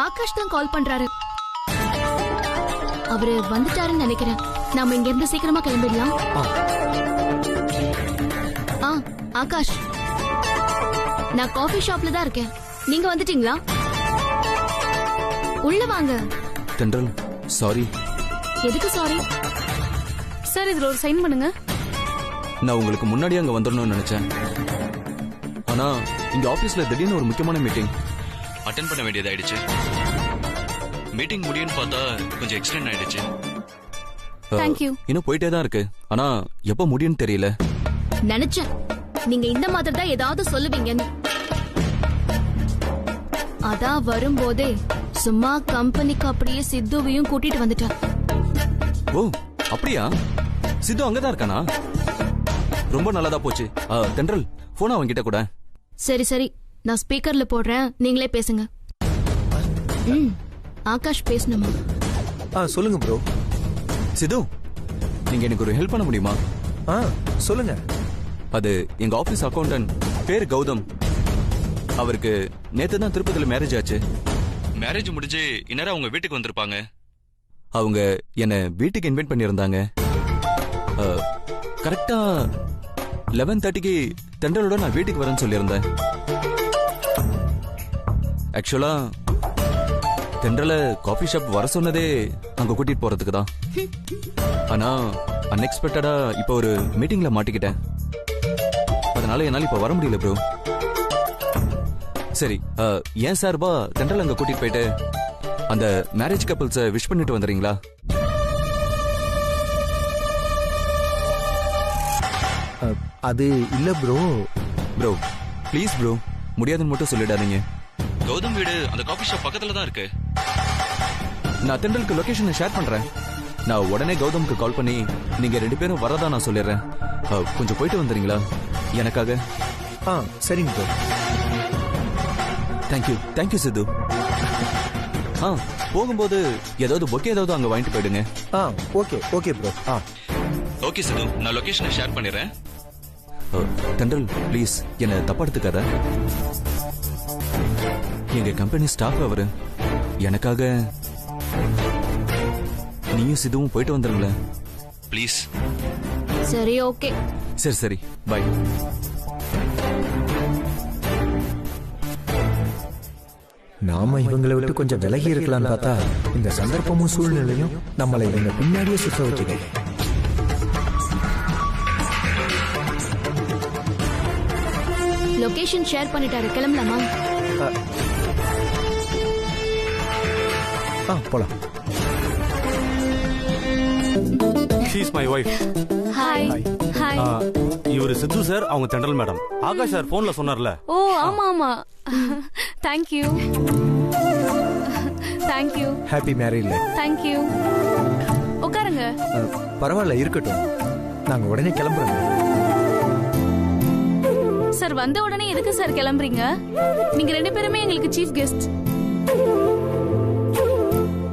ஆகாஷ் தான் கால் பண்றாரு. அவரு வந்துட்டாருன்னு நினைக்கிறேன். நாம இங்க இருந்து சீக்கிரமா கிளம்பிடலாம். ஆகாஷ், நான் காஃபி ஷாப்ல தான் இருக்கேன். நீங்க வந்துட்டீங்களா? உள்ள வாங்க. தென்றல், சாரி. எதுக்கு சாரி? சார், இதுல ஒரு சைன் பண்ணுங்க. நான் உங்களுக்கு முன்னாடியே அங்க வந்துடணும்னு நினைச்சேன். ஆனா இங்க ஆபீஸ்ல திடீர்னு ஒரு முக்கியமான மீட்டிங் அட்டெண்ட் பண்ண வேண்டியதாயிடுச்சு. மீட்டிங் முடியும்னு பார்த்தா கொஞ்சம் எக்ஸ்டெண்ட் ஆயிடுச்சு. Thank you. இன்னும் போயிட்டே தான் இருக்கு. ஆனா எப்ப முடியும்னு தெரியல. நினைச்சேன் நீங்க இந்த மாதிரி தான் ஏதாவது சொல்லுவீங்கன்னு. அதான் வரும்போதே சும்மா கம்பெனிக்கு அப்படியே சித்துவையும் கூட்டிட்டு வந்துட்டேன். ஓ அப்படியா? சித்து அங்கதான் இருக்கானா? ரொம்ப நல்லதா போச்சு. தென்றல், போன் அவன்கிட்ட கூட. சரி சரி, நான் ஸ்பீக்கர்ல போடுறேன், நீங்களே பேசுங்க. ஆகாஷ் பேசணுமா? சொல்லுங்க ப்ரோ. சித்து, நீங்க எனக்கு ஒரு ஹெல்ப் பண்ண முடியுமா? சொல்லுங்க. அது எங்க ஆபீஸ் அக்கௌண்டன்ட் பேர் கௌதம். அவருக்கு நேத்து தான் திருப்பதில மேரேஜ் ஆச்சு. மேரேஜ் முடிஞ்சு இந்நேரம் அவங்க வீட்டுக்கு வந்திருப்பாங்க. அவங்க என்ன வீட்டுக்கு இன்வைட் பண்ணியிருந்தாங்க. கரெக்டா 11:30க்கு தென்றலோட நான் வீட்டுக்கு வரேன்னு சொல்லியிருந்தேன். ஆக்சுவலா தென்றல காஃபி ஷாப் வர சொன்னதே அங்க கூட்டிட்டு போறதுக்கு தான். ஆனா அன்எக்ஸ்பெக்டடா இப்ப ஒரு மீட்டிங்ல மாட்டிக்கிட்டேன். அதனால என்னால இப்ப வர முடியல ப்ரோ. சரி, ஏன் சார்பா தென்றல் அங்க கூட்டிட்டு போயிட்டு அந்த மேரேஜ் கப்பிள்ஸ விஷ் பண்ணிட்டு வந்துறீங்களா? அது இல்ல ப்ரோ. ப்ரோ ப்ளீஸ் ப்ரோ, முடியாதுன்னு மட்டும் சொல்லிடாதீங்க. கௌதம் வீடு அந்த காஃபி ஷாப் பக்கத்துல தான் இருக்கு. நான் தென்றலுக்கு லொகேஷனை ஷேர் பண்றேன். நான் உடனே கௌதமுக்கு கால் பண்ணி நீங்க 2 பேரும் வரதா நான் சொல்லிடுறேன். கொஞ்சம் போயிட்டு வந்துறீங்களா எனக்காக? சரிங்க ப்ரோ. தேங்க்யூ சித்து. போகும்போது ஏதாவது பொக்கே ஏதாவது அங்க வாங்கிட்டு போயிடுங்க. Okay bro. ஓகே சித்து, நான் லொகேஷனை ஷேர் பண்ணிடுறேன். தென்றல் ப்ளீஸ் என்ன தப்பா எடுத்துக்காத. எங்க கம்பெனி ஸ்டாஃப் அவரு. எனக்காக நீயும் சிதுவும் போயிட்டு வந்துருங்களேன் ப்ளீஸ். சரி ஓகே. சரி பை. நாம இவங்களை விட்டு கொஞ்சம் விலகி இருக்கலாம்னு பார்த்தா இந்த சந்தர்ப்பமும் சூழ்நிலையும் நம்மளை இவங்க பின்னாடியே சுத்த வச்சுக்க. லொகேஷன் ஷேர் பண்ணிட்டாரு, கிளம்பலாமா? போலாம். She is my wife. Hi. Hi. இவரு சித்து சார், அவங்க தென்றல் மேடம். ஆகாஷ் சார் போன்ல சொன்னார்ல. ஓ ஆமா. Thank you. Happy marriage life. Thank you. உட்காருங்க. பரவாயில்ல, இருக்கட்டும். நாங்க உடனே கிளம்புறோம். சார், வந்த உடனே எதுக்கு சார் கிளம்புறீங்க? நீங்க 2 பேருமே எங்களுக்கு சீஃப் கெஸ்ட்.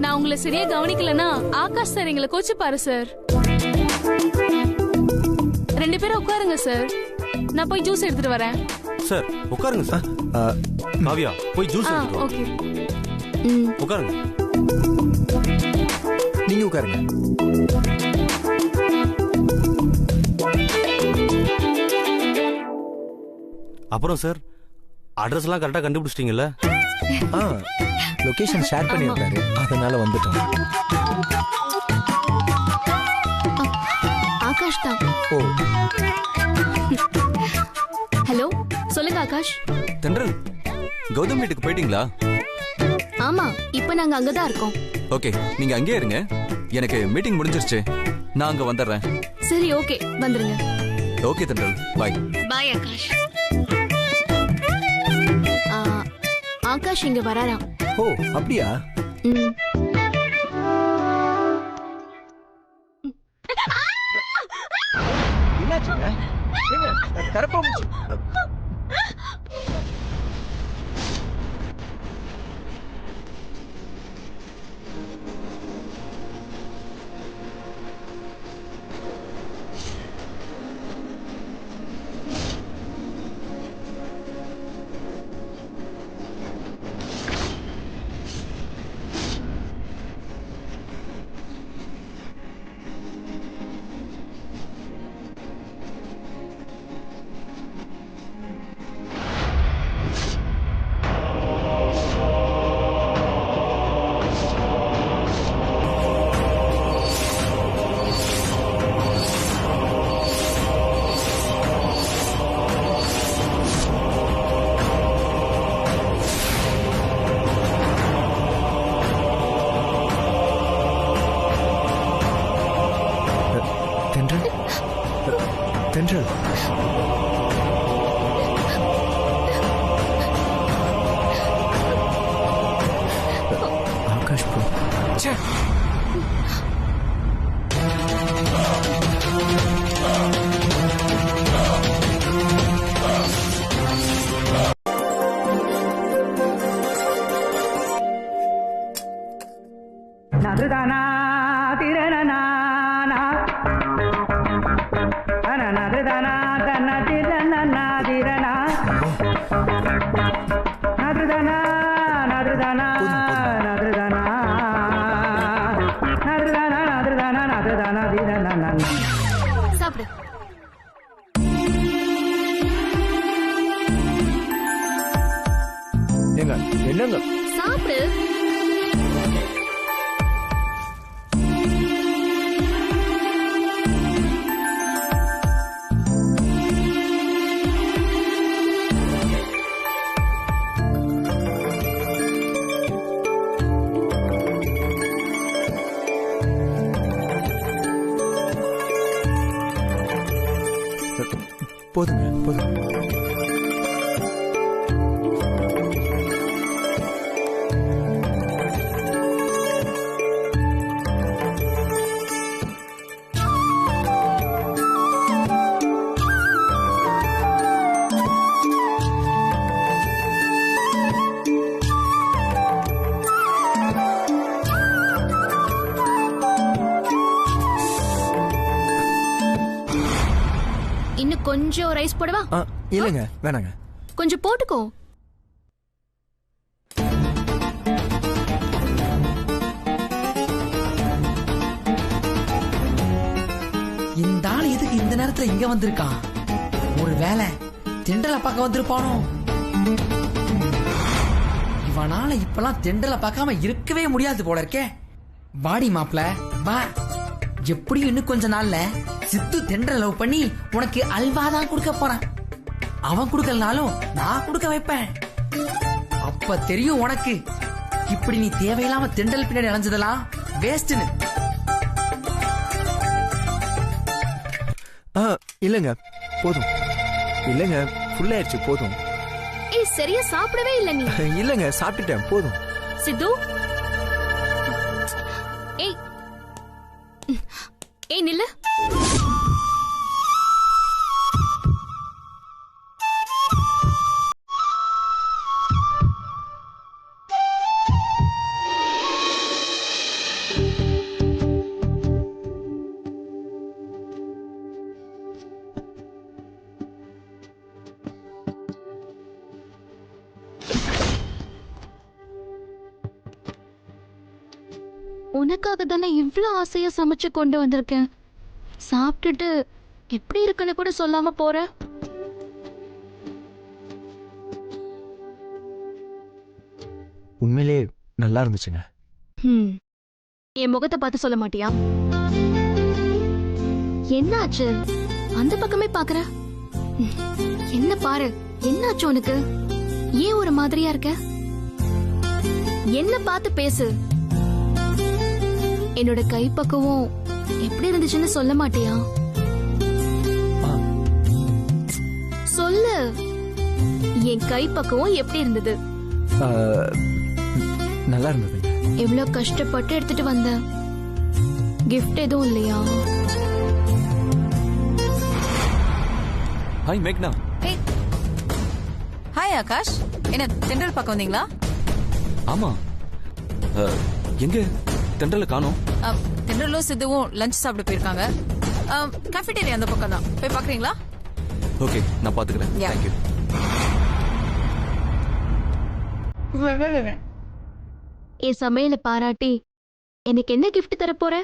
நான் உங்களை சரியா கவனிக்கலனா ஆகாஷ் சார் எங்களை கோச்சுப்பாரு சார். 2 பேரும் உட்காருங்க சார். நான் போய் ஜூஸ் எடுத்துட்டு வரேன். சார் உட்காருங்க சார். காவியா போய் ஜூஸ் எடுத்துட்டு வா. ஓகே. உட்காருங்க. நீங்க உட்காருங்க. அப்புறம் சார், அட்ரஸ் எல்லாம் கரெக்டா கண்டுபிடிச்சிட்டீங்கல்ல? லொகேஷன் ஷேர் பண்ணிருக்காரு, அதனால வந்துட்டோம். ஆகாஷ் தான். ஓ ஹலோ, சொல்லுங்க ஆகாஷ். தென்றல், கௌதம் வீட்டுக்கு போயிட்டீங்களா? ஆமா, இப்ப நாங்க அங்கதான் இருக்கோம். ஓகே, நீங்க அங்கேயே இருங்க. எனக்கு மீட்டிங் முடிஞ்சிருச்சு, நான் அங்க வந்துடுறேன். சரி ஓகே, வந்துருங்க. ஓகே தென்றல், பாய். பாய் ஆகாஷ். ஆகாஷ் இங்க வராராம். ஓ அப்படியா? என்னாச்சுங்க? தரப்போச்சு. சாப்பிடு. ஏங்க என்னங்க சாப்பிடு. போதுங்க போதும். இன்னும் கொஞ்சம் ரைஸ் போடவா? இல்லைங்க வேணாங்க. கொஞ்சம் போட்டுக்கோ. இந்த ஆள் எதுக்கு இந்த நேரத்துல இங்க வந்திருக்கான்? ஒரு வேலை தெண்டலை பார்க்க வந்திருப்பானோ? இவனால இப்பெல்லாம் தெண்டலை பார்க்காம இருக்கவே முடியாது போல இருக்கே. வாடி மாப்ள வா. எப்படியும் இன்னும் கொஞ்ச நாள்ல சித்து தெண்டலை லவ் பண்ணி உனக்கு அல்வா தான் கொடுக்க போறான். அவன் கொடுக்கலனாலும் நான் கொடுக்க வைப்பேன். அப்ப தெரியும் உனக்கு இப்படி நீ தேவையில்லாம தெண்டல் பின்னாடி அலைஞ்சதெல்லாம் வேஸ்ட்னு. இல்லைங்க போதும். இல்லைங்க ஃபுல் ஆயிடுச்சு போதும். ஏய் சரியா சாப்பிடவே இல்ல நீ. இல்லைங்க சாப்பிட்டுட்டேன் போதும். சித்து ஏய் ஏய் நில்லு. உனக்காக தானே இவ்ளோ ஆசையா சமைச்சு கொண்டு வந்திருக்கேன். சாப்பிட்டுட்டு எப்படி இருக்குன்னு கூட சொல்லாம போற. உண்மையிலே நல்லா இருந்துச்சுங்க. என் முகத்தை பார்த்து சொல்ல மாட்டியா? என்னாச்சு? அந்த பக்கமே பாக்குற. என்ன பாரு, என்னாச்சு உனக்கு? ஏன் ஒரு மாதிரியா இருக்க? என்ன பார்த்து பேசு. என்னோட கைப்பக்குவம் எப்படி இருந்துச்சுன்னு சொல்ல மாட்டியா? சொல்லு. என் கைப்பக்குவம் எப்படி இருந்தது? நல்லா இருந்தது. எவ்வளவு கஷ்டப்பட்டு எடுத்துட்டு வந்த. கிஃப்ட் எதுவும் இல்லையா? ஹாய் மேக்னா. ஹாய் ஆகாஷ். என்ன தென்றல் பார்க்க வந்தீங்களா? ஆமா. எங்க தென்றல காணோம்? தென்றலும் சித்துவும் லஞ்ச் சாப்பிட போயிருக்காங்க. கேஃபிடேரியா அந்த பக்கம் தான். போய் பாக்குறீங்களா? ஓகே நான் பாத்துக்கிறேன். Yeah. தேங்க்யூ. என் சமையலை பாராட்டி எனக்கு என்ன கிஃப்ட் தர போற?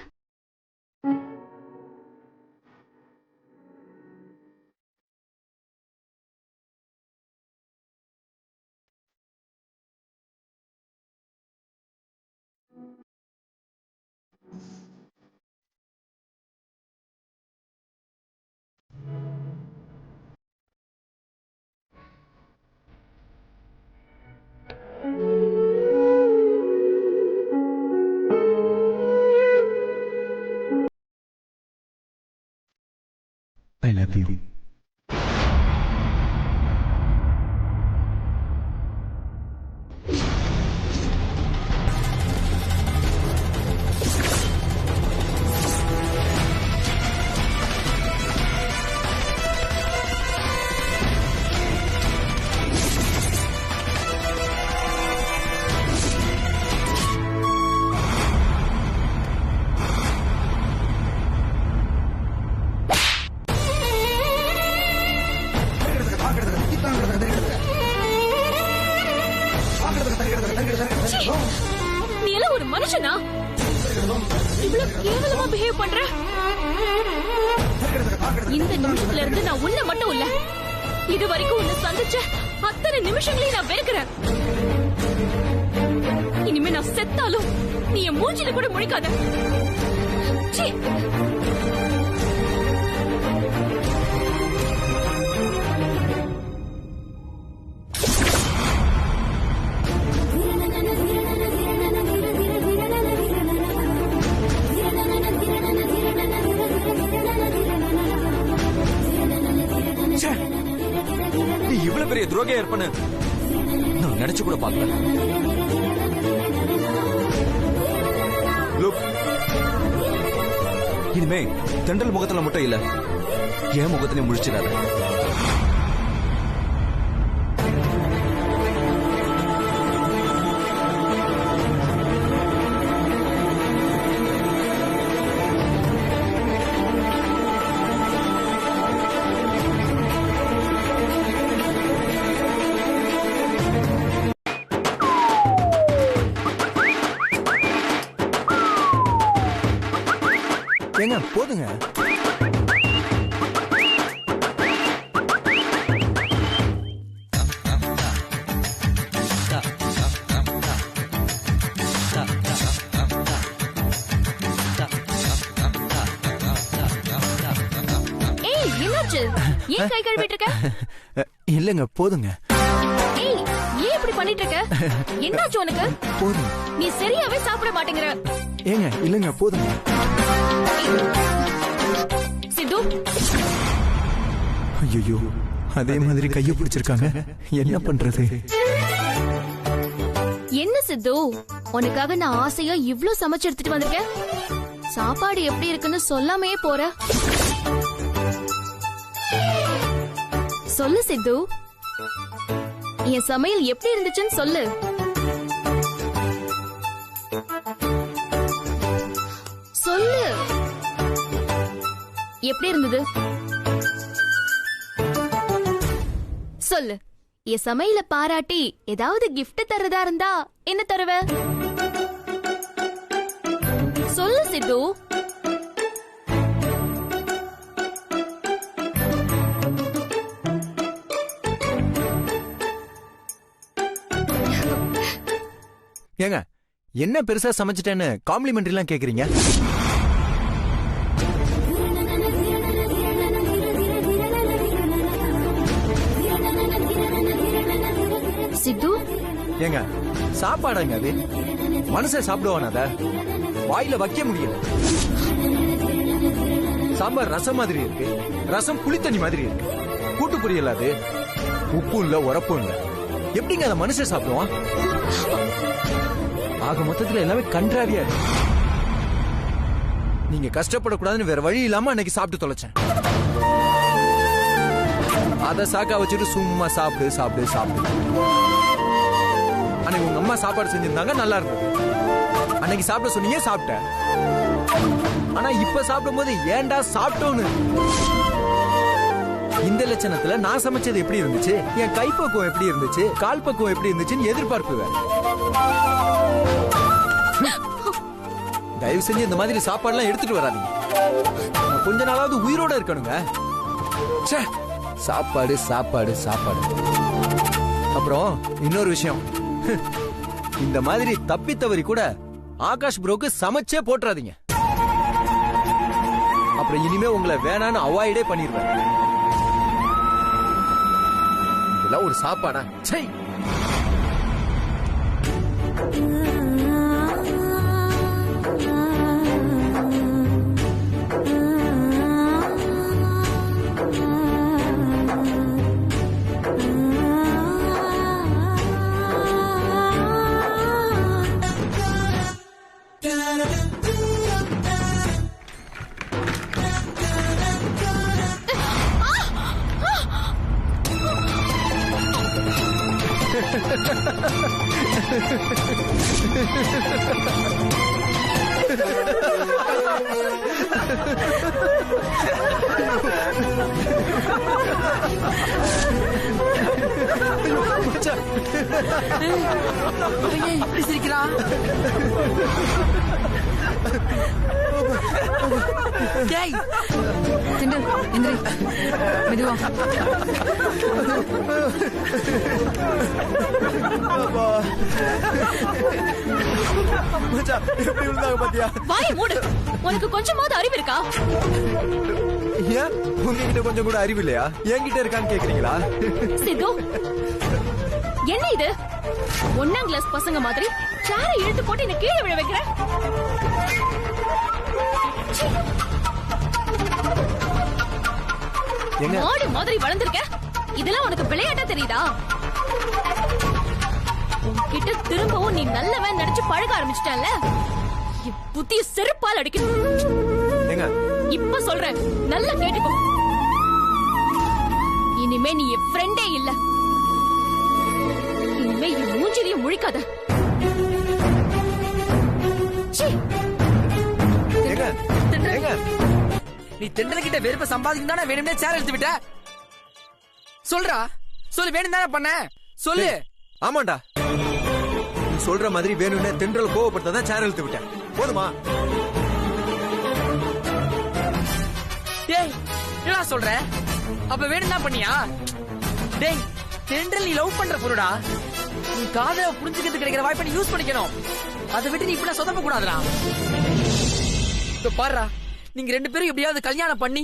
I love you. சீ, நீ எல்லாம் ஒரு மனுஷனா? இவ்வளவு கேவலமா பிஹேவ் பண்ற? இந்த நிமிஷத்துல இருந்து நான் உன்னை மட்டும் இல்ல, இது வரைக்கும் உன்னை சந்திச்ச அத்தனை நிமிஷங்களையும் நான் வெறுக்கிறேன். இனிமே நான் செத்தாலும் நீ என் மூஞ்சில கூட முழிக்காத. சீ. நீ இவ்வளவு பெரிய துரோகியா இருப்பன்னு நான் நினைச்சு கூட பார்க்கல. இனிமே தென்றல் முகத்துல மட்டும் இல்ல, என் முகத்திலே முழிச்சிடாத. ஏங்க போதுங்க. ஏய், என்னாச்சு? ஏன் கை கழுவிட்டு இருக்க? இல்லங்க போதுங்க. ஏய், ஏன் இப்படி பண்ணிட்டு இருக்க? என்னாச்சு உனக்கு? போதுங்க. நீ சரியாவே சாப்பிட மாட்டேங்கிற. ஏங்க இல்லங்க போதுங்க. சித்து, ஐயோ, அதே மாதிரி கையை பிடிச்சிருக்காங்க, என்ன பண்றது? என்ன சித்து, உனக்காக நான் ஆசையா இவ்ளோ சமைச்சு எடுத்துட்டு வந்திருக்கேன். சாப்பாடு எப்படி இருக்குன்னு சொல்லாமே போற. சொல்லு சித்து, என் சமையல் எப்படி இருந்துச்சுன்னு சொல்லு. சொல்லு, எப்படி இருந்தது? சொல்லு. என் சமையல பாராட்டி ஏதாவது gift தரதா இருந்தா என்ன தருவ? சொல்லு சித்து. ஏங்க என்ன பெருசா சமைச்சிட்டேன்னு காம்ப்ளிமெண்ட்ரி எல்லாம் கேக்குறீங்க? சித்து, ஏங்க சாப்பாடுங்க அது, மனுஷன் சாப்பிடுவான அத வாயில வைக்க முடியல. சாம்பார் ரசம் மாதிரி இருக்கு, ரசம் புளித்தண்ணி மாதிரி இருக்கு, கூட்டு பொரியல் அது, உப்பும் இல்ல உரப்பும் இல்ல. எப்படிங்க அதை மனுஷன் சாப்பிடுவான்? ஆக மொத்தத்துல எல்லாமே கன்றாவியா இருக்கு. நீங்க கஷ்டப்படக்கூடாதுன்னு வேற வழி இல்லாம அன்னைக்கு சாப்பிட்டு தொலைச்சேன். அத சாக்கா வச்சுட்டு சும்மா சாப்பிடு சாப்பிடு சாப்பிடு. அன்னைக்கு உங்க அம்மா சாப்பாடு செஞ்சிருந்தாங்க, நல்லா இருந்தது. அன்னைக்கு சாப்பிட சொன்னீங்க, சாப்பிட்டேன். ஆனா இப்ப சாப்பிடும் போது ஏன்டா சாப்பிட்டோன்னு. இந்த லட்சணத்துல நான் சமைச்சது எப்படி இருந்துச்சு, என் கைப்பக்குவம் எப்படி இருந்துச்சு, கால் பக்குவம் எப்படி இருந்துச்சுன்னு எதிர்பார்ப்புவேன். தயவு செஞ்சு இந்த மாதிரி சாப்பாடுலாம் எடுத்துட்டு வராதீங்க. நான் கொஞ்ச நாளாவது உயிரோட இருக்கணுங்க. ச்சே, சாப்பாடு சாப்பாடு சாப்பாடு. அப்புறம் இன்னொரு விஷயம், இந்த மாதிரி தப்பி தவறி கூட ஆகாஷ் ப்ரோக்கு சமைச்சே போட்டுறாதீங்க. அப்புறம் இனிமே உங்களை வேணான்னு அவாய்டே பண்ணிடுவேன். இதெல்லாம் ஒரு சாப்பாடா? சை. அவன் ஏன் இப்படி சிரிக்கிறான்? டேய், தென்றல் எந்திரி மெதுவா. மச்சான், எப்படி விழுந்தாங்க பாத்தியா? வாயை மூடு. உனக்கு கொஞ்சமாவது அறிவு இருக்கா? ஏன் உங்ககிட்ட கொஞ்சம் கூட அறிவு இல்லையா? என்கிட்ட இருக்கான்னு கேக்குறீங்களா? சித்து, என்ன இது? 1ஆம் கிளாஸ் பசங்க மாதிரி சேரை இழுத்து போட்டு என்ன கீழே விழ வைக்கிற? சீ. எங்க? மாடு மாதிரி வளர்ந்திருக்க. இதெல்லாம் உனக்கு விளையாட்டா தெரியுதா? உன்கிட்ட திரும்பவும் நீ நல்லவன் நினைச்சு பழக ஆரம்பிச்சிட்டல. புத்திய செருப்பால் அடிக்கணும். எங்க? இப்ப சொல்றேன், நல்லா கேட்டுக்கோ. இனிமே நீ என் ஃப்ரெண்டே இல்ல. இனிமே என் மூஞ்சிரிய முழிக்காத. சீ. எங்க? எங்க? நீ தென்றல் கிட்ட வெறுப்ப சம்பாதிக்கும் தானே வேணும்னே சேர் எடுத்து விட்ட? சொல்றா, சொல்லு. வேணும் தானே பண்ண, சொல்லு. ஆமாண்டா, நீ சொல்ற மாதிரி வேணும்னே தென்றல் கோவப்படுத்ததான் சேர் இழுத்து விட்டேன். போதுமா? டேய், என்னடா சொல்ற? அப்ப வேணும் தான் பண்ணியா? டேய், தென்றல் நீ லவ் பண்ற பொருடா. நீ காதல புரிஞ்சுக்கிறது கிடைக்கிற வாய்ப்பை நீ யூஸ் பண்ணிக்கணும். அதை விட்டு நீ இப்படி சொதப்ப கூடாதுடா. இப்ப பாருடா, நீங்க 2 பேரும் எப்படியாவது கல்யாணம் பண்ணி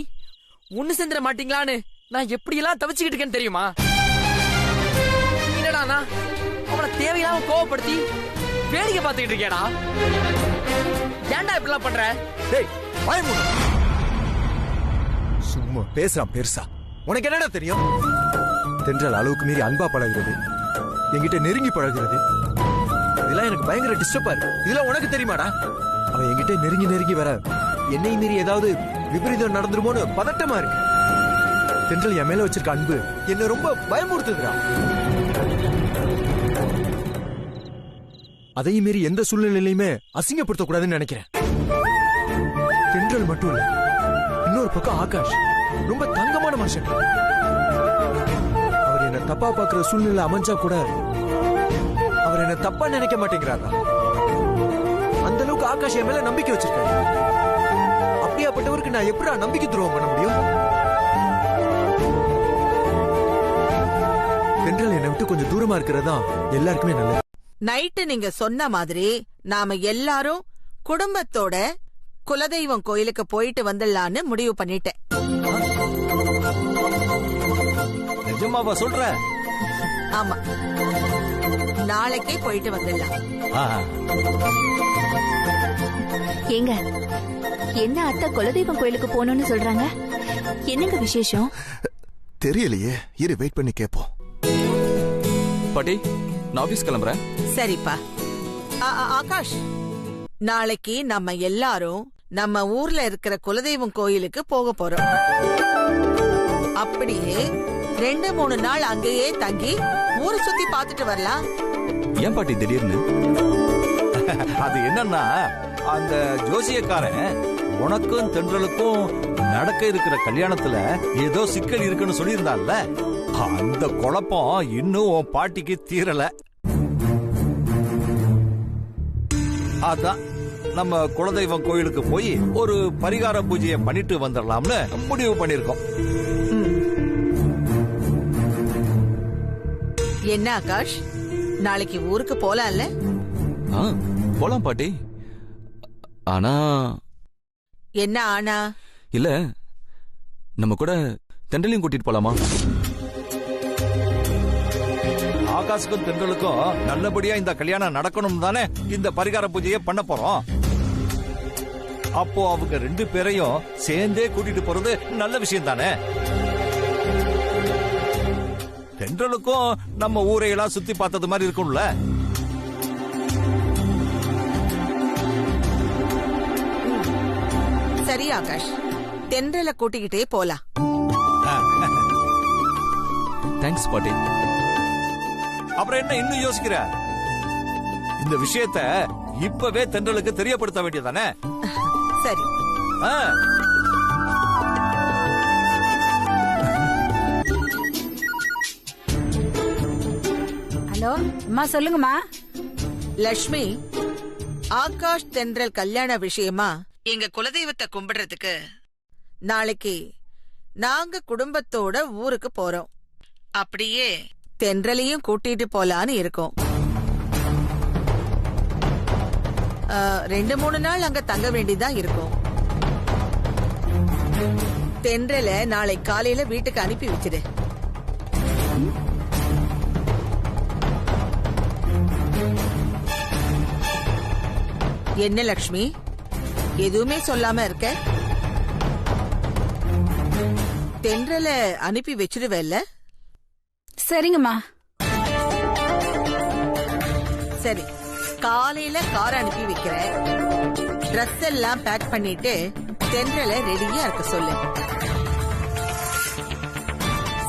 ஒண்ணு சேர்ந்துட மாட்டீங்களான்னு நான் எப்படி எல்லாம் தவிச்சுக்கிட்டு இருக்கேன்னு தெரியுமா? என்னடா அவளை தேவையில்லாம கோவப்படுத்தி வேடிக்கை பார்த்துக்கிட்டு இருக்கேடா. ஏன்டா இப்படிலாம் பண்ற? டேய், வாய் மூடு. சும்மா பேசுறான் பெருசா. உனக்கு என்னடா தெரியும்? தென்றல் அளவுக்கு மீறி அன்பா பழகிறது, என்கிட்ட நெருங்கி பழகிறது, இதெல்லாம் எனக்கு பயங்கர டிஸ்டர்பா இருக்கு. இதெல்லாம் உனக்கு தெரியுமாடா? அவன் என்கிட்ட நெருங்கி நெருங்கி வர என்னை மீறி ஏதாவது விபரீதம் நடந்துருமோன்னு பதட்டமா இருக்கு. தென்றல் என் மேல வச்சிருக்க அன்பு என்ன ரொம்ப பயமுறுத்துதுடா. அதையும் மீறி எந்த சூழ்நிலையிலுமே அசிங்கப்படுத்த கூடாதுன்னு நினைக்கிறேன். தென்றல் மட்டும் இல்ல, இன்னொரு பக்கம் ஆகாஷ் ரொம்ப தங்கமான மனுஷன். அவர் என்ன தப்பா பாக்குற சூழ்நிலை அமைஞ்சா கூட அவர் என்ன தப்பா நினைக்க மாட்டேங்கிறாரா? அந்த அளவுக்கு ஆகாஷ் என் மேல நம்பிக்கை வச்சிருக்காரு. அப்படியாப்பட்டவருக்கு நான் எப்படா நம்பிக்கை துரோகம் பண்ண முடியும்? தென்றல் என்னை விட்டு கொஞ்சம் தூரமா இருக்கிறதா எல்லாருக்குமே நல்லது. நைட்டு நீங்க சொன்ன மாதிரி நாம எல்லாரும் குடும்பத்தோட குலதெய்வம் கோயிலுக்கு போயிட்டு வந்துடலான்னு முடிவு பண்ணிட்டேன். நிஜமாவா சொல்ற? ஆமா, நாளைக்கே போயிட்டு வந்துடலாம். ஏங்க, என்ன அத்தை குலதெய்வம் கோயிலுக்கு போகணும்னு சொல்றாங்க? என்னங்க விசேஷம்? தெரியலையே, இரு வெயிட் பண்ணி கேப்போம். பாட்டி, நான் ஆபீஸ் கிளம்புறேன். சரிப்பா. ஆகாஷ், நாளைக்கு நம்ம எல்லாரும் நம்ம ஊர்ல இருக்கிற குலதெய்வம் கோயிலுக்கு போக போறோம். அப்படியே 2-3 நாள் அங்கேயே தங்கி ஊரை சுத்தி பார்த்துட்டு வரலாம். ஏன் பாட்டி திடீர்னு? அது என்னன்னா, அந்த ஜோசியக்காரன் உனக்கும் தென்றலுக்கும் நடக்க இருக்கிற கல்யாணத்துல ஏதோ சிக்கல் இருக்குன்னு சொல்லியிருந்தான்ல, அந்த குழப்பம் இன்னும் உன் பாட்டிக்கு தீரல. அதான் நம்ம குலதெய்வம் கோயிலுக்கு போய் ஒரு பரிகார பூஜையை பண்ணிட்டு வந்துடலாம்னு முடிவு பண்ணிருக்கோம். என்ன ஆகாஷ், நாளைக்கு ஊருக்கு போலாம்ல? போலாம் பாட்டி. ஆனா என்ன ஆனா? இல்ல, நம்ம கூட தென்றலையும் கூட்டிட்டு போலாமா? ஆகாஷுக்கும் தென்றலுக்கும் நல்லபடியா இந்த கல்யாணம் நடக்கணும் தானே இந்த பரிகார பூஜையை பண்ண போறோம். அப்போ அவங்க 2 பேரையும் சேர்ந்தே கூட்டிட்டு போறது நல்ல விஷயம் தானே. தென்றலுக்கும் நம்ம ஊரையெல்லாம் சுத்தி பார்த்தது மாதிரி இருக்கும்ல. சரி ஆகாஷ், தென்றலை கூட்டிக்கிட்டே போலாம். தேங்க்ஸ் பாட்டி. அப்புறம் என்ன இன்னும் யோசிக்கிற? இந்த விஷயத்த இப்பவே தென்றலுக்கு தெரியப்படுத்த வேண்டியதானே. சரி. ஹலோ ஹலோ அம்மா, சொல்லுங்கம்மா. லட்சுமி, ஆகாஷ் தென்றல் கல்யாண விஷயமா எங்க குலதெய்வத்தை கும்பிடுறதுக்கு நாளைக்கு நாங்க குடும்பத்தோட ஊருக்கு போறோம். அப்படியே தென்றலையும் கூட்டிட்டு போலான்னு இருக்கோம். 2-3 நாள் அங்க தங்க வேண்டியதான் இருக்கும். தென்றல நாளை காலையில வீட்டுக்கு அனுப்பி வச்சிடு. என்ன லக்ஷ்மி, எதுவுமே சொல்லாம இருக்க? தென்றல அனுப்பி வச்சிடுவேல்ல? சரிங்கம்மா. சரி, காலையில கார் அனுப்பி வைக்கிறேன். ட்ரெஸ் எல்லாம் பேக் பண்ணிட்டு தென்றல ரெடியா இருக்க சொல்லு.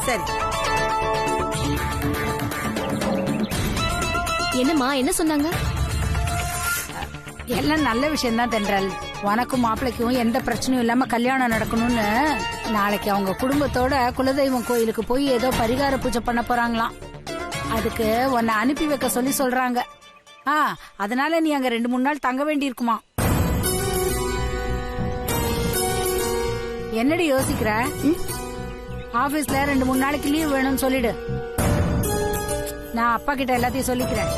சரி. என்னம்மா, என்ன சொன்னாங்க? எல்லாம் நல்ல விஷயம் தான் தென்றல். உனக்கும் மாப்பிளைக்கும் எந்த பிரச்சனையும் இல்லாம கல்யாணம் நடக்கணும்னு நாளைக்கு அவங்க குடும்பத்தோட குலதெய்வம் கோயிலுக்கு போய் ஏதோ பரிகார பூஜை பண்ண போறாங்களாம். அதுக்கு உன்னை அனுப்பி வைக்க சொல்லி சொல்றாங்க. அதனால நீ அங்க 2-3 நாள் தங்க வேண்டி இருக்குமா. என்னடி யோசிக்கிற? ஆபீஸ்ல 2-3 நாளைக்கு லீவ் வேணும்னு சொல்லிடு. நான் அப்பா கிட்ட எல்லாத்தையும் சொல்லிக்கிறேன்.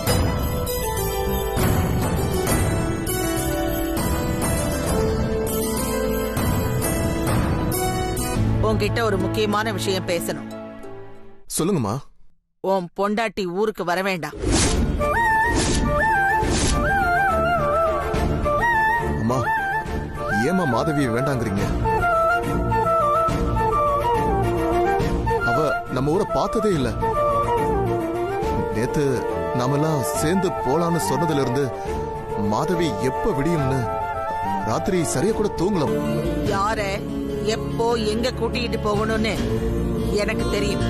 உன்கிட்ட ஒரு முக்கியமான விஷயம் பேசணும். சொல்லுங்கம்மா. உன் பொண்டாட்டி ஊருக்கு வர வேண்டாம். அம்மா, ஏமா மாதவியை வேண்டாங்கிறீங்க? அவ நம்ம ஊரை பார்த்ததே இல்ல. நேத்து நாமெல்லாம் சேர்ந்து போலான்னு சொன்னதுல இருந்து மாதவி எப்ப விடியும்னு ராத்திரி சரியா கூட தூங்கலாம். யார எப்போ எங்க கூட்டிட்டு போகணும்னு எனக்கு தெரியும்.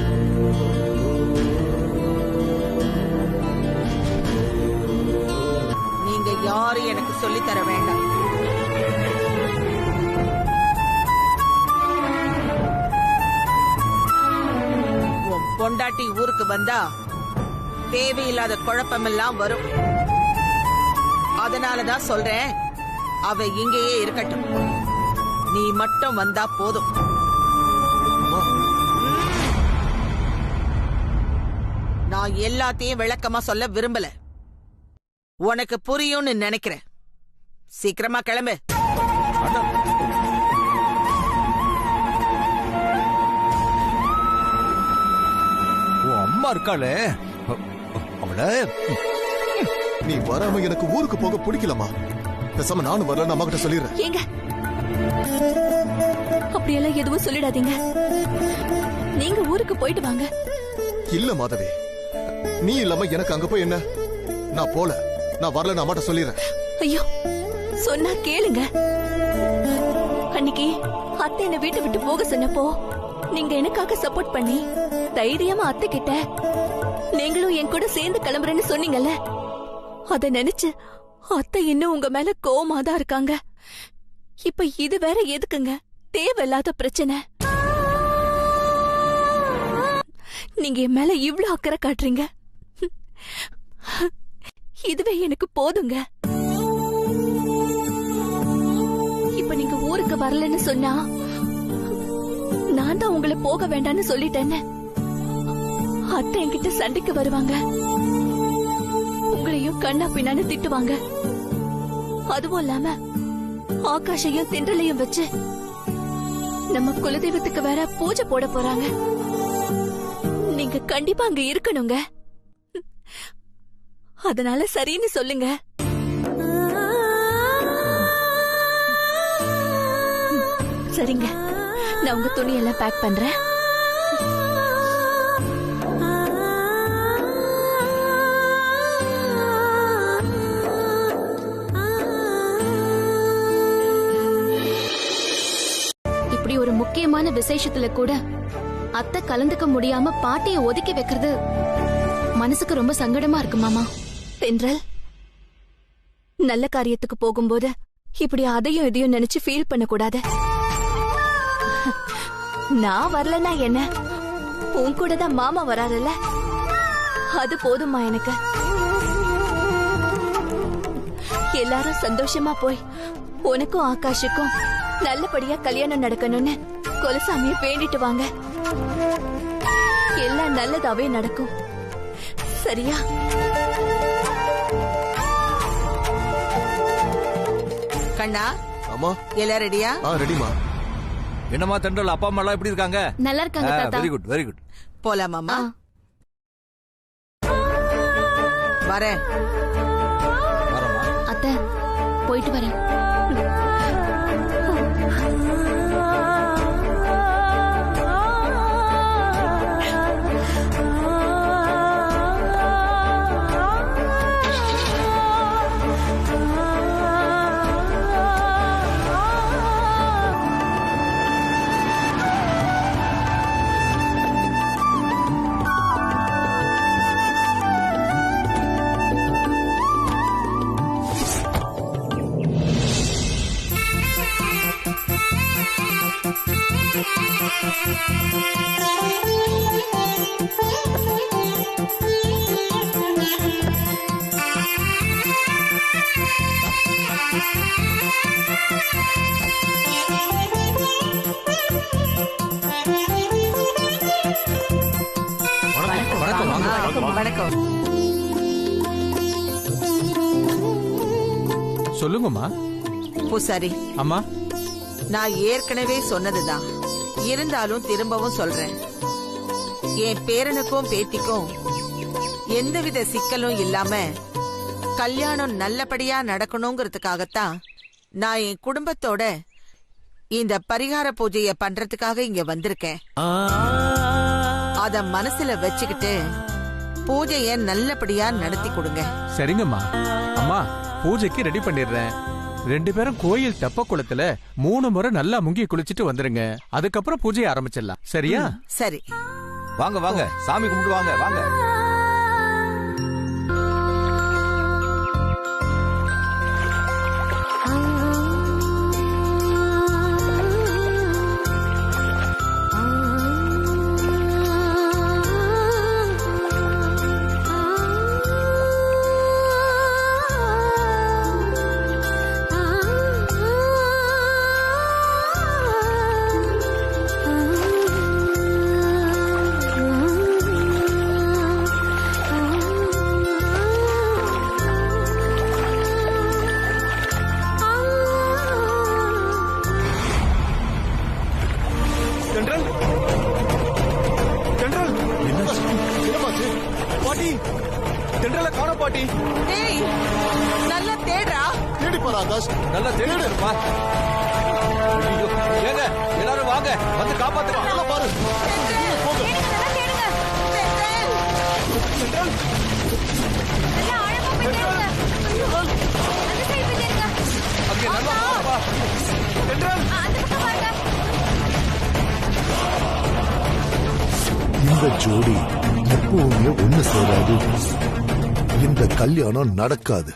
நீங்க யாரும் எனக்கு சொல்லி தர வேண்டாம். உன் பொண்டாட்டி ஊருக்கு வந்தா தேவையில்லாத குழப்பமெல்லாம் வரும். அதனாலதான் சொல்றேன், அவ இங்கேயே இருக்கட்டும். நீ மட்டும் வந்தா போதும். நான் எல்லாத்தையும் விளக்கமா சொல்ல விரும்பல. உனக்கு புரியும்னு நினைக்கிறேன். சீக்கிரமா கிளம்பு. அம்மா இருக்காளே, அவள நீ வராம எனக்கு ஊருக்கு போக பிடிக்கலமா. பேசாம நானும் வரல, அம்மா கிட்ட சொல்லிடுறேன். ஏங்க, அப்படியெல்லாம் எதுவும் சொல்லிடாதீங்க. நீங்க ஊருக்கு போயிட்டு வாங்க. இல்ல மாதவி, நீ இல்லாம எனக்கு அங்க போய் என்ன? நான் போல, நான் வரல, அம்மாட்ட சொல்லிடுறேன். ஐயோ, சொன்னா கேளுங்க. அன்னைக்கு அத்தை என்ன வீட்டை விட்டு போக சொன்னப்போ நீங்க எனக்காக சப்போர்ட் பண்ணி தைரியமா அத்தை கிட்ட நீங்களும் என் கூட சேர்ந்து கிளம்புறேன்னு சொன்னீங்கல்ல. அத நினைச்சு அத்தை இன்னும் உங்க மேல கோவமாதான் இருக்காங்க. இப்ப இது வேற எதுக்குங்க? தேவையில்லாத பிரச்சனை. நீங்க என் மேல இவ்ளோ அக்கறை காட்டுறீங்க. இதுவே எனக்கு போதுங்க. இப்ப நீங்க ஊருக்கு வரலன்னு சொன்னா நான் தான் உங்களை போக வேண்டாம்னு சொல்லிட்டேன்னு அத்தை என்கிட்ட சண்டைக்கு வருவாங்க. உங்களையும் கண்ணா பின்னான்னு திட்டுவாங்க. அதுவும் இல்லாம ஆகாஷையும் தென்றலையும் வச்சு நம்ம குலதெய்வத்துக்கு வேற பூஜை போட போறாங்க. நீங்க கண்டிப்பா அங்க இருக்கணுங்க. அதனால சரின்னு சொல்லுங்க. சரிங்க, நான் உங்க துணியெல்லாம் பேக் பண்றேன். இப்படி ஒரு முக்கியமான விசேஷத்துல கூட அத்தை கலந்துக்க முடியாம பாட்டிய ஒதுக்கி வைக்கிறது மனசுக்கு ரொம்ப சங்கடமா இருக்கு மாமா. தென்றல், நல்ல காரியத்துக்கு போகும்போது இப்படி அதையும் இதையும் நினைச்சு ஃபீல் பண்ண கூடாது. நான் வரலன்னா என்ன, உன் கூட தான் மாமா வராருல்ல, அது போதும்மா எனக்கு. எல்லாரும் சந்தோஷமா போய் உனக்கும் ஆகாஷுக்கும் நல்லபடியா கல்யாணம் நடக்கணும்னு குலசாமிய வேண்டிட்டு வாங்க. எல்லாம் நல்லதாவே நடக்கும். சரியா? கண்ணா, அம்மா எல்லாம் ரெடியா? ரெடிமா. என்னம்மா தென்றல், அப்பா அம்மா எல்லாம் எப்படி இருக்காங்க? நல்லா இருக்காங்க தாத்தா. Very good very good. போலாமாமா? வரேன். வரமா அத்தை, போயிட்டு வரேன். வணக்கம். சொல்லுங்கம்மா. பூசாரி அம்மா, நான் ஏற்கனவே சொன்னதுதான், இருந்தாலும் திரும்பவும் சொல்றேன். என் பேரனுக்கும் பேத்திக்கும் எந்தவித சிக்கலும் இல்லாம கல்யாணம் நல்லபடியா நடக்கணுங்கிறதுக்காகத்தான் நான் என் குடும்பத்தோட இந்த பரிகார பூஜைய பண்றதுக்காக இங்க வந்திருக்கேன். அத மனசுல வச்சுக்கிட்டு பூஜைய நல்லபடியா நடத்தி கொடுங்க. சரிங்கம்மா. அம்மா, பூஜைக்கு ரெடி பண்ணிடுறேன். 2 பேரும் கோயில் தெப்ப குளத்துல 3 முறை நல்லா முங்கி குளிச்சிட்டு வந்துருங்க. அதுக்கப்புறம் பூஜையை ஆரம்பிச்சிடலாம். சரியா? சரி. வாங்க வாங்க, சாமி கும்பிட்டு வாங்க வாங்க. பாட்டி, தென்றல காண பாட்டி. ஏய், நல்லா தேடுறா. தேடி பாரு ஆகாஷ். நல்லா தேடுப்பா. ஏங்க, எல்லாரும் வாங்க, வந்து காப்பாத்துங்க. நல்லா பாரு. அங்கே நல்லா பாருப்பா. தென்றல், இந்த ஜோடி எப்பவுமே ஒண்ணு சேராது. இந்த கல்யாணம் நடக்காது.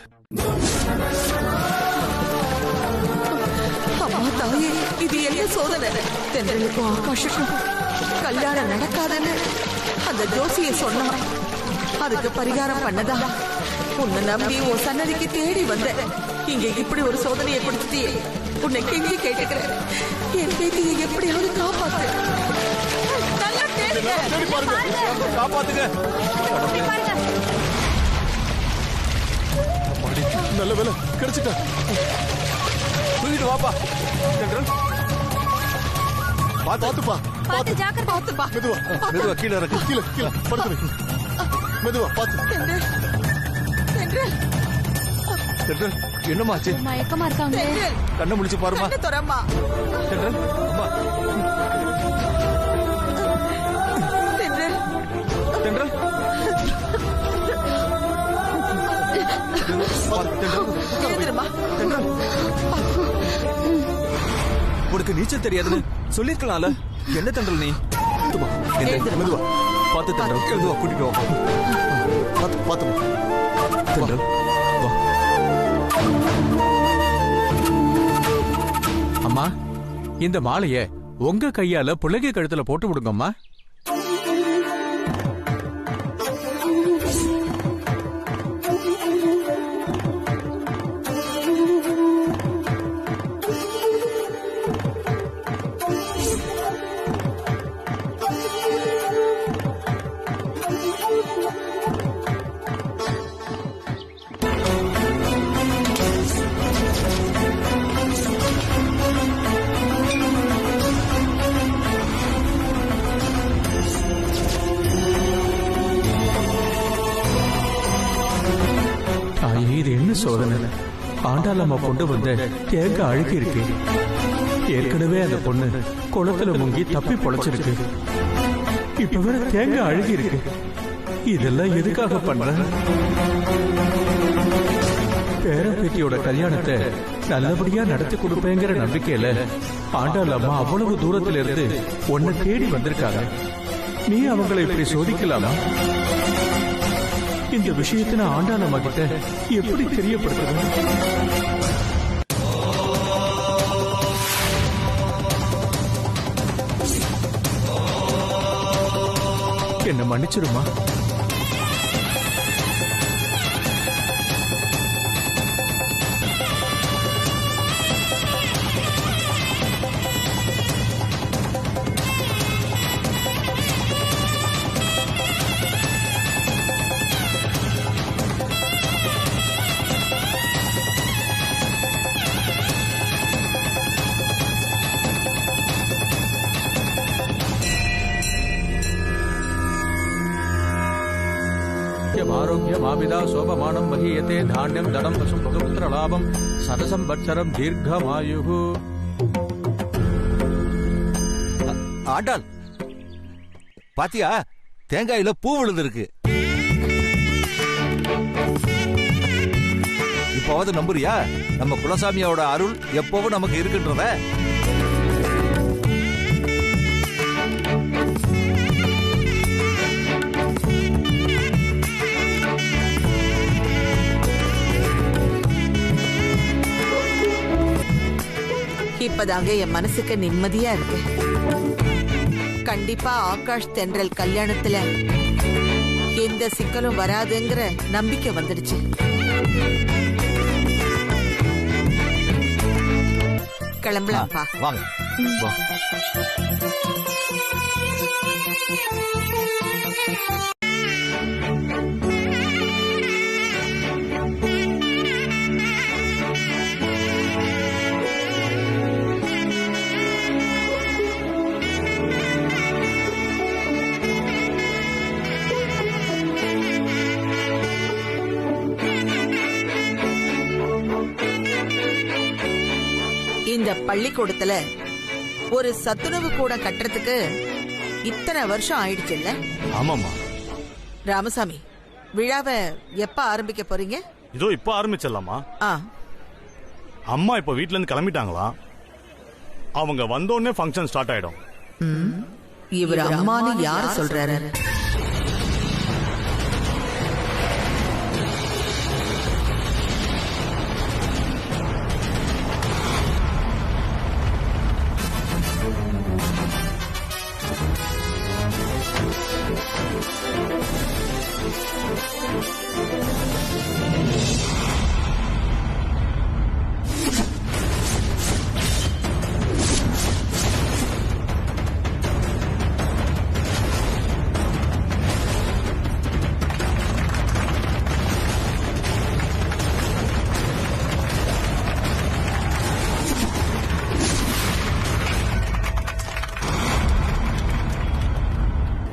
அம்மா தாயே, இது என்ன சோதனை? தென்றலுக்கும் ஆகாஷுக்கும் கல்யாணம் நடக்காதுன்னு அந்த ஜோசிய சொன்னா, அதுக்கு பரிகாரம் பண்ணதா உன்னை நம்பி உன் சன்னதிக்கு தேடி வந்த. இங்க இப்படி ஒரு சோதனையை கொடுத்துட்டியே, உன்னை கெஞ்சி கேட்டுக்கிறேன். என் பேத்தியை எப்படியாவது காப்பாத்து. நல்லா தேடுங்க. காப்பாத்துங்க. நல்ல வேலை கிடைச்சிட்டா. தூக்கிட்டு வாப்பா. தென்றல், பாத்துப்பா. பாத்து ஜாக்கிரதை. பாத்துப்பா. மெதுவா மெதுவா கீழே இறக்கு. கீழே கீழே படுத்து. மெதுவா பாத்து. தென்றல், தென்றல், என்னமாச்சு? மயக்கமா இருக்காங்க. தென்றல், கண்ணை முடிச்சு பாருமா. கண்ணு திறம்மா. தென்றல், அம்மா. தென்றல், தென்றல், எழுந்திருமா. தென்றல், உனக்கு நீச்சல் தெரியாதுன்னு சொல்லிருக்கலாம்ல. என்ன தென்றல் நீ? மெதுவா பார்த்து தென்றல். மெதுவா கூட்டிட்டு வா. பாத்துமா. தென்றல், வா. அம்மா, இந்த மாலைய உங்க கையால பிள்ளைங்க கழுத்துல போட்டு விடுங்கம்மா. சாமி இது என்ன சோதனை? ஆண்டாளம்மா கொண்டு வந்த தேங்காய் அழுகி இருக்கு. ஏற்கனவே அந்த பொண்ணு குளத்துல முங்கி தப்பி பொழைச்சிருக்கு. இப்ப வேற தேங்காய் அழுகி இருக்கு. இதெல்லாம் எதுக்காக பண்ற? பேரப்பேட்டியோட கல்யாணத்தை நல்லபடியா நடத்தி கொடுப்பேங்கிற நம்பிக்கையில ஆண்டாளம்மா அவ்வளவு தூரத்துல இருந்து உன்னை தேடி வந்திருக்காங்க. நீ அவங்களை இப்படி சோதிக்கலாமா? இந்த விஷயத்தை நான் ஆண்டாளம்மா கிட்ட எப்படி தெரியப்படுத்துவேன்? என்ன மன்னிச்சிருமா? ஆரோக்கியமாவிதா சோபமானம் மஹீயதே தானியம் தனம் பசும் புத்திர லாபம் சதசம் வத்சரம் தீர்க்கமாயு. ஆண்டாள் பாத்தியா, தேங்காயில பூ விழுந்திருக்கு. இப்போவது நம்புறியா நம்ம குலசாமியோட அருள் எப்பவும் நமக்கு இருக்குன்றத? இப்பதாங்க என் மனசுக்கு நிம்மதியா இருக்கு. கண்டிப்பா ஆகாஷ் தென்றல் கல்யாணத்துல எந்த சிக்கலும் வராதுங்கிற நம்பிக்கை வந்துடுச்சு. கிளம்பலாம்ப்பா. வாங்க. இந்த பள்ளிக்கூடத்துல ஒரு சத்துணவு கூட கட்டுறதுக்கு இத்தனை வருஷம் ஆயிடுச்சு இல்ல? ஆமாமா. ராமசாமி, விழாவை எப்ப ஆரம்பிக்க போறீங்க? இதோ இப்ப ஆரம்பிச்சிடலாமா? அம்மா இப்ப வீட்ல இருந்து கிளம்பிட்டாங்களா? அவங்க வந்தோடனே ஃபங்க்ஷன் ஸ்டார்ட் ஆயிடும். இவர் அம்மான்னு யாரு சொல்றாரு?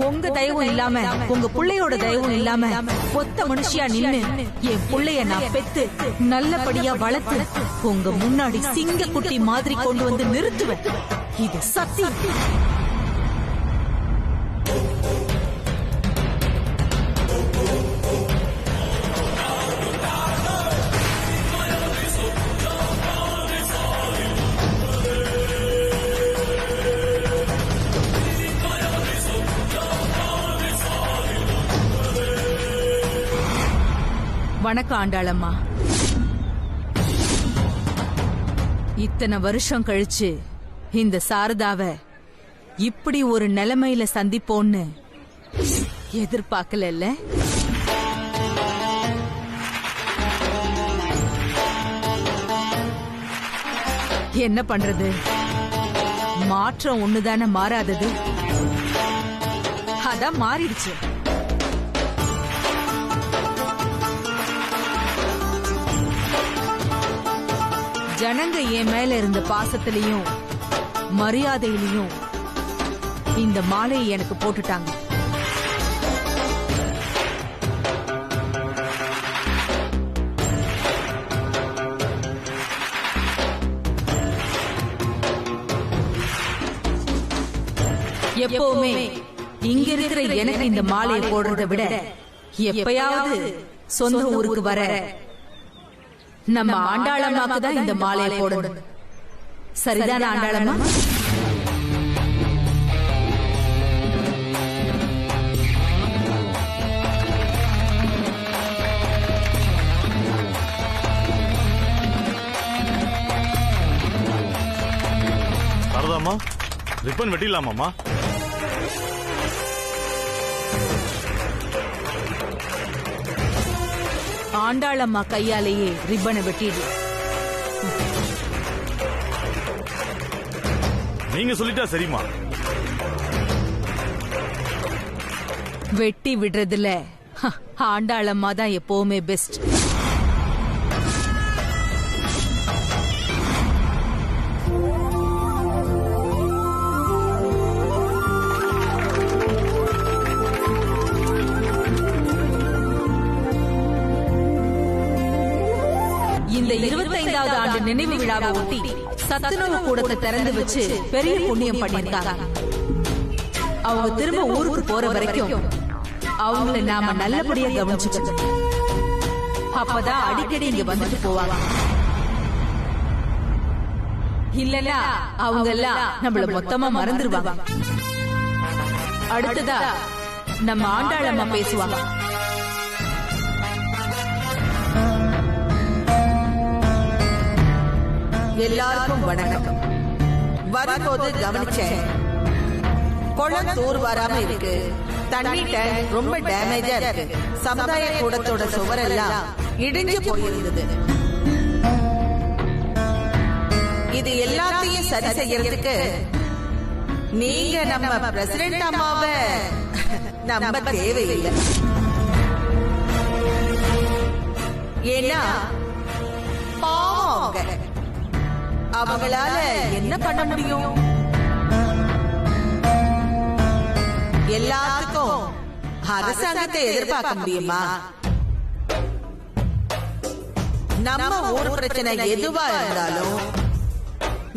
உங்க தயவும் இல்லாம உங்க புள்ளையோட தயவும் இல்லாம ஒத்த மனுஷியா நின்னு என் புள்ளைய நான் பெத்து நல்லபடியா வளர்த்து உங்க முன்னாடி சிங்க குட்டி மாதிரி கொண்டு வந்து நிறுத்துவேன். இது சத்தியம். வணக்கம் ஆண்டாளம்மா. இத்தனை வருஷம் கழிச்சு இந்த சாரதாவ இப்படி ஒரு நிலைமையில சந்திப்போன்னு எதிர்பார்க்கல. என்ன பண்றது, மாற்றம் ஒண்ணுதானே மாறாதது. அதான் மாறிடுச்சு. ஜனங்க என் மேல இருந்த பாசத்திலையும் மரியாதையிலையும் இந்த மாலையை எனக்கு போட்டுட்டாங்க. எப்பவுமே இங்க இருக்கிற எனக்கு இந்த மாலையை போடுறதை விட எப்பயாவது சொந்த ஊருக்கு வர நம்ம ஆண்டாளம்மாக்கு தான் இந்த மாலையை போடணும். சரிதான ஆண்டாளம்மா? சாரதாம்மா, ரிப்பன் வெட்டிடலாமாம்மா? ஆண்டாளம்மா கையாலேயே ரிப்பனை வெட்டிடு. நீங்க சொல்லிட்டா சரிம்மா. வெட்டி விடுறதுல ஆண்டாளம்மா தான் எப்பவுமே பெஸ்ட். இந்த 25வது ஆண்டு நினைவு விழாவை ஒட்டி சத்துணவு கூடத்தை திறந்து வச்சு பெரிய புண்ணியம் பண்ணிருக்காங்க. அவங்க திரும்ப ஊருக்கு போற வரைக்கும் அவங்கள நாம நல்லபடியா கவனிச்சுக்கணும். அப்பதான் அடிக்கடி இங்க வந்துட்டு போவாங்க. இல்லனா அவங்க எல்லாம் நம்மள மொத்தமா மறந்துடுவாங்க. அடுத்ததா நம்ம ஆண்டாளம்மா பேசுவாங்க. எல்லாருக்கும் வணக்கம். வரும்போது கவனிச்சேன், குளம் தூர் வராம இருக்கு, தண்ணி டேங்க் ரொம்ப டேமேஜா இருக்கு, சமுதாய கூடத்தோட சுவரெல்லாம் இடிஞ்சு போயிருந்தது. இது எல்லாத்தையும் சரி செய்யறதுக்கு நீங்க நம்ம பிரசிடென்ட் அம்மாவை நம்ப தேவையில்லை. ஏன்னா பாவம், அவங்களால என்ன பண்ண முடியும்? எல்லாத்துக்கும் அரசாங்கத்தை எதிர்பார்க்க முடியுமா? நம்ம ஊர் பிரச்சனை எதுவா இருந்தாலும்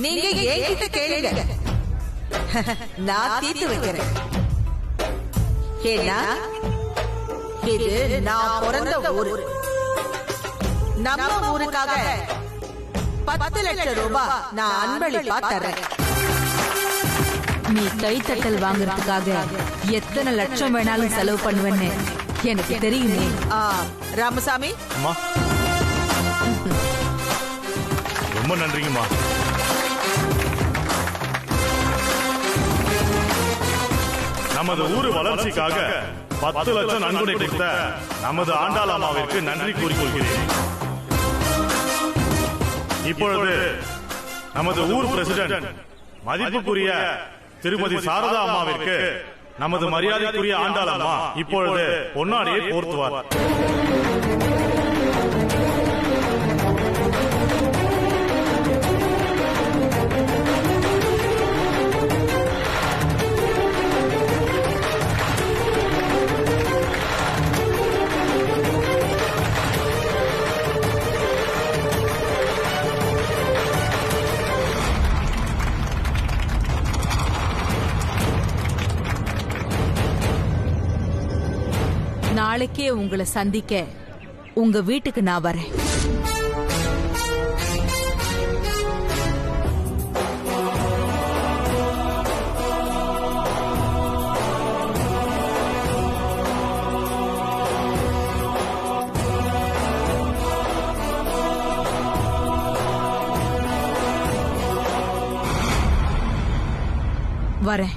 நீங்க என்கிட்ட கேளுங்க, நான் தீர்த்து வைக்கிறேன். ஏன்னா இது நான் பிறந்த ஊரு. நம்ம ஊருக்காக 10 லட்சம் ரூபாய் நான் அன்பளிப்பா தரேன். நீ கைத்தட்டல் வாங்குறதுக்காக எத்தனை லட்சம் வேணாலும் செலவு பண்ணுவேன்னு எனக்கு தெரியுமே. ராமசாமி, ரொம்ப நன்றிங்கம்மா. நமது ஊரு வளர்ச்சிக்காக 10 லட்சம் நன்கொடை கொடுத்த நமது ஆண்டாளம்மாவிற்கு நன்றி கூறிக்கொள்கிறேன். இப்பொழுது நமது ஊர் பிரசிடென்ட் மதிப்புக்குரிய திருமதி சாரதா அம்மாவிற்கு நமது மரியாதைக்குரிய ஆண்டாளம்மா இப்பொழுது பொன்னாடியை போர்த்துவார். நாளைக்கே உங்களை சந்திக்க உங்க வீட்டுக்கு நான் வரேன். வரேன்.